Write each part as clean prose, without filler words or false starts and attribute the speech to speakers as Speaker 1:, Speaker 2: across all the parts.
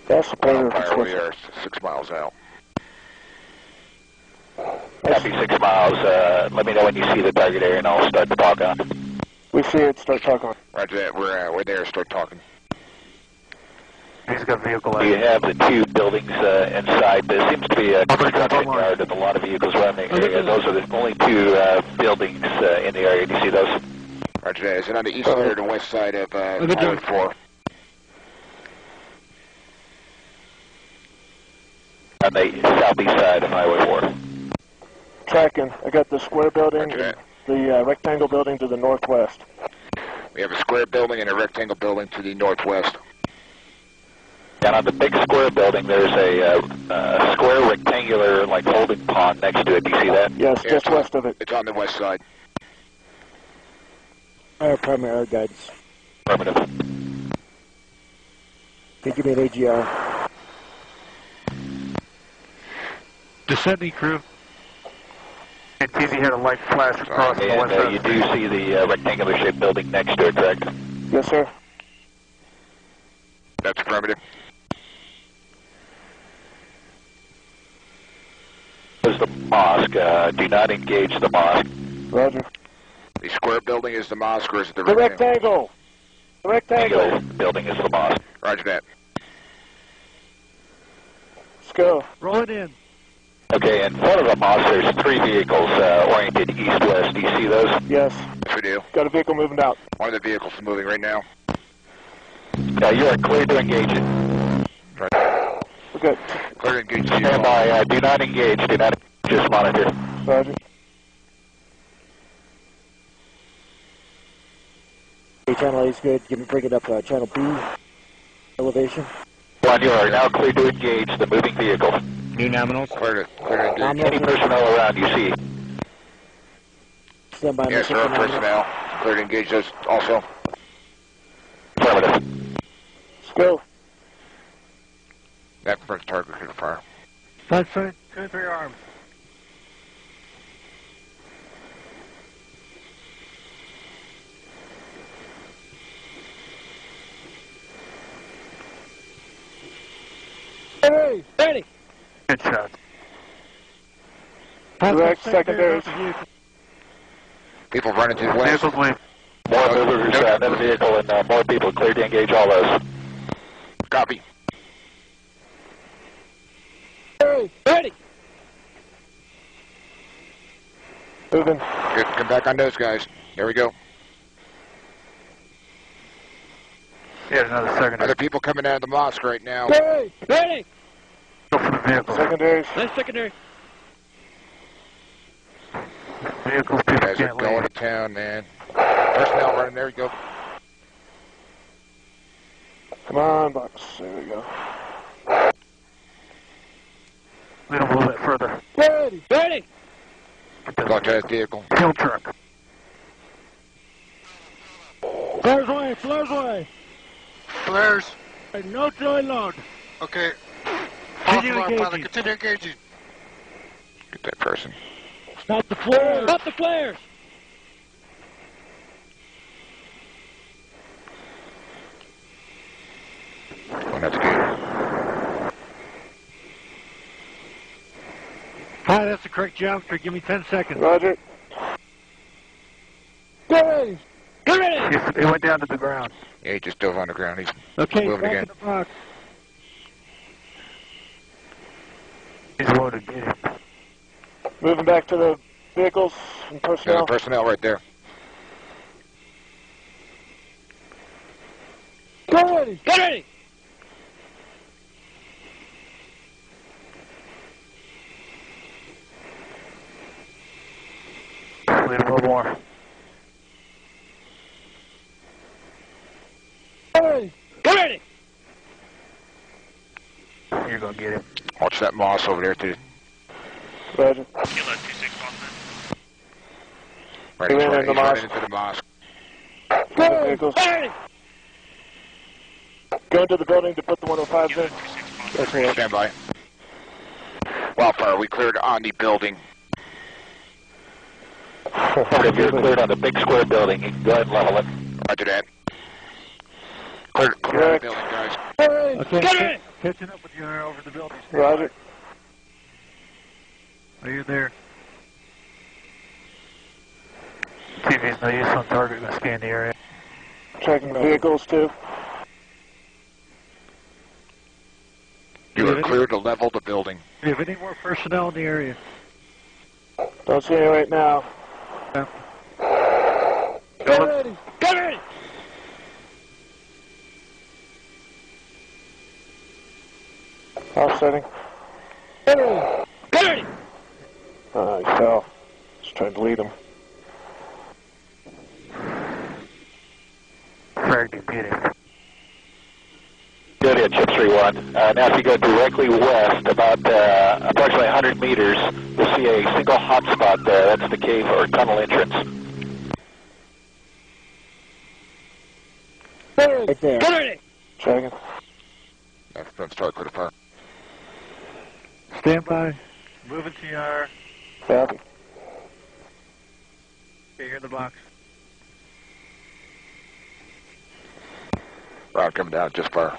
Speaker 1: That's the perimeter.
Speaker 2: Wildfire, we are 6 miles out.
Speaker 3: Copy 6 miles. Let me know when you see the target area and I'll start the talk on.
Speaker 1: We see it, start talking.
Speaker 2: Roger that, we're there, start talking.
Speaker 4: He's got a vehicle.
Speaker 3: You have the 2 buildings inside. There seems to be a construction yard with a lot of vehicles around the area. Those are the only 2 buildings in the area. Do you see those?
Speaker 2: Roger that. Is it on the east side or the west side of Highway 4?
Speaker 3: On the southeast side of Highway 4.
Speaker 1: Tracking. I got the square building and the rectangle building to the northwest.
Speaker 2: We have a square building and a rectangle building to the northwest.
Speaker 3: And on the big square building, there's a square rectangular, like, holding pond next to it. Do you see that?
Speaker 1: Yes,
Speaker 2: Yeah,
Speaker 1: just west of it.
Speaker 2: It's on the west side.
Speaker 1: Primary guides.
Speaker 3: Affirmative.
Speaker 1: Can you give me an AGR?
Speaker 4: Descending crew. It's easy here to light flash across the west
Speaker 3: And
Speaker 4: side.
Speaker 3: you do see the rectangular-shaped building next to it, correct?
Speaker 1: Yes, sir.
Speaker 2: That's affirmative.
Speaker 3: Is the mosque. Do not engage the mosque.
Speaker 1: Roger.
Speaker 2: The square building is the mosque, or is it the
Speaker 1: The
Speaker 2: rectangle?
Speaker 1: rectangle! The rectangle!
Speaker 3: Rectangular building is the mosque.
Speaker 2: Roger that.
Speaker 1: Let's go.
Speaker 4: Roll it in.
Speaker 3: Okay, in front of the mosque, there's 3 vehicles oriented east-west. Do you see those?
Speaker 1: Yes.
Speaker 2: Yes, we do.
Speaker 1: Got a vehicle moving out.
Speaker 2: One of the vehicles is moving right now.
Speaker 3: You are clear to engage it.
Speaker 2: Right.
Speaker 1: We're good.
Speaker 2: Clear to engage
Speaker 3: Stand
Speaker 2: vehicle.
Speaker 3: by. Do not engage. Do not just monitor.
Speaker 1: Roger. Hey, channel A is good. Give me, bring it up, channel B. Elevation.
Speaker 3: 1, you are now clear to engage the moving vehicle.
Speaker 4: New nominals.
Speaker 2: Clear to engage.
Speaker 3: Any personnel around you see?
Speaker 1: Stand by.
Speaker 2: Yes, there are personnel. Clear to engage those also.
Speaker 3: Affirmative.
Speaker 1: Let's go.
Speaker 2: That first target could fire.
Speaker 4: Front foot, 2 or 3 arms.
Speaker 1: Hey! Ready!
Speaker 4: Good shot.
Speaker 1: Direct secondaries.
Speaker 2: People running to the west.
Speaker 4: Vehicles leave.
Speaker 3: More movers in the vehicle and more people clear to engage all those.
Speaker 2: Copy.
Speaker 1: Hey! Ready! Moving.
Speaker 2: Good. Come back on those guys. There we go.
Speaker 4: Yeah, another second.
Speaker 2: Other people coming out of the mosque right now.
Speaker 1: Hey! Ready!
Speaker 4: Go for the vehicle.
Speaker 1: Secondaries.
Speaker 5: Nice secondary.
Speaker 4: Vehicles, people
Speaker 2: Guys are
Speaker 4: can't
Speaker 2: going
Speaker 4: leave.
Speaker 2: to town, man. Personnel running. There you go.
Speaker 1: Come on, box. There we go.
Speaker 4: We don't move it further.
Speaker 1: Ready!
Speaker 5: Ready.
Speaker 2: Go to that vehicle.
Speaker 4: Kill truck.
Speaker 1: Flares away! Flares away!
Speaker 6: Flares.
Speaker 1: No joy load.
Speaker 6: Okay.
Speaker 4: Continue
Speaker 6: Pilot,
Speaker 4: engaging.
Speaker 6: continue engaging.
Speaker 2: Get that person.
Speaker 1: Stop the flares!
Speaker 5: Stop the flares.
Speaker 2: Oh, that's good.
Speaker 4: Hi, that's the correct geometry. Give me 10 seconds.
Speaker 1: Roger. Ready!
Speaker 5: Get ready.
Speaker 4: He went down to the ground.
Speaker 2: Yeah, he just dove on the ground. He's
Speaker 1: Okay,
Speaker 2: moving
Speaker 1: back
Speaker 2: again.
Speaker 1: in the box.
Speaker 4: He's loaded. Get him.
Speaker 1: Moving back to the vehicles and
Speaker 2: Yeah, the
Speaker 1: personnel.
Speaker 2: personnel right there.
Speaker 1: Get ready!
Speaker 5: Get ready.
Speaker 4: Lead a little more.
Speaker 1: Ready!
Speaker 5: Get ready.
Speaker 4: You're going to get him.
Speaker 2: Watch that moss over there, too.
Speaker 1: Roger.
Speaker 2: Right, he's
Speaker 1: He ran
Speaker 2: running,
Speaker 1: into the mosque.
Speaker 2: into the mosque.
Speaker 1: Go vehicles.
Speaker 5: Get ready.
Speaker 1: Go into the building to put the 105s in. That's me.
Speaker 2: Stand by. Wildfire, we cleared on the building.
Speaker 3: Okay, you're cleared on the big square building. You can go ahead and level it.
Speaker 2: Roger that. Clear on the
Speaker 1: Correct.
Speaker 2: building, guys.
Speaker 4: Okay, catching up with you over the building.
Speaker 1: Roger.
Speaker 4: Are you there? TV's no use on target. Gonna scan the area.
Speaker 1: Checking the vehicles too.
Speaker 2: You are clear to level the building.
Speaker 4: Do you have any more personnel in the area?
Speaker 1: Don't see any right now.
Speaker 4: No.
Speaker 1: Get ready! Get ready! Offsetting. Get ready! Get ready! He fell. Just trying to lead him.
Speaker 4: Frag repeating.
Speaker 3: Good hit, Chip 3-1. Now if you go directly west, about approximately 100 meters, you'll see a single hot spot there. That's the cave or tunnel entrance.
Speaker 1: Right there. Get ready! Checking.
Speaker 2: Don't start clear to fire.
Speaker 4: Stand by. Moving TR.
Speaker 1: Copy.
Speaker 4: Okay, you're in the box.
Speaker 2: Round coming down, just fire.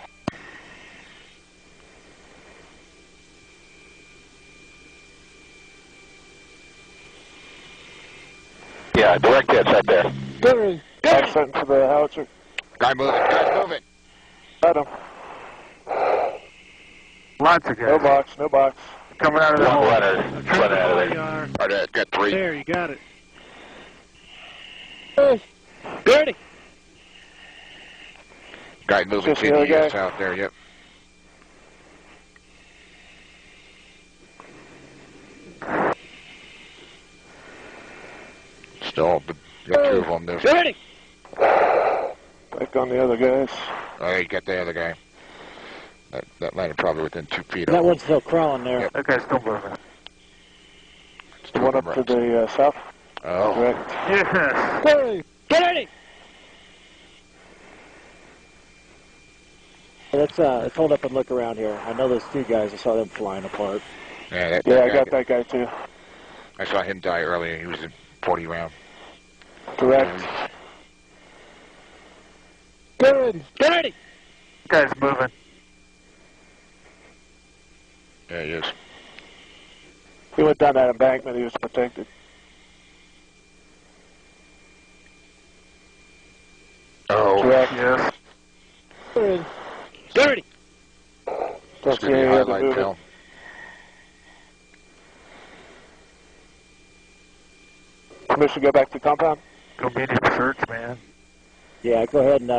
Speaker 3: Yeah, direct hits right there.
Speaker 1: Get ready! Offsetting for the howitzer.
Speaker 2: Guy moving,
Speaker 1: Got him.
Speaker 4: Lots of guys.
Speaker 1: No box, no box.
Speaker 4: Coming out of the
Speaker 3: One
Speaker 4: hole.
Speaker 3: runner, run out of there.
Speaker 2: Alright, got 3.
Speaker 4: There, you got it.
Speaker 1: Hey, ready!
Speaker 2: Guy moving
Speaker 1: Just the other
Speaker 2: CDS
Speaker 1: guy.
Speaker 2: out there, yep. Still, but got 2 of them. There's,
Speaker 1: Ready! Back on the other guys.
Speaker 2: oh, you got the other guy. That landed probably within 2 feet of
Speaker 5: That
Speaker 2: him.
Speaker 5: one's still crawling there.
Speaker 2: Yep.
Speaker 4: That guy's still moving.
Speaker 2: It's
Speaker 1: The one up to the south.
Speaker 2: Oh,
Speaker 1: Correct.
Speaker 4: Yes.
Speaker 1: Get ready! Get ready!
Speaker 5: Let's hold up and look around here. I know those 2 guys. I saw them flying apart.
Speaker 2: yeah, that
Speaker 1: Yeah, I
Speaker 2: guy,
Speaker 1: got that guy too.
Speaker 2: I saw him die earlier. He was in 40 round.
Speaker 1: Correct. Get ready! Get ready!
Speaker 4: Guy's moving.
Speaker 2: Yeah, he is.
Speaker 1: He went down that embankment. He was protected.
Speaker 2: Oh,
Speaker 1: Correct.
Speaker 4: Yes.
Speaker 1: Get ready! Get ready! Don't see any other
Speaker 2: highlight
Speaker 1: movement.
Speaker 2: film.
Speaker 1: Permission to go back to compound?
Speaker 4: Go medium search, man.
Speaker 5: Yeah, go ahead and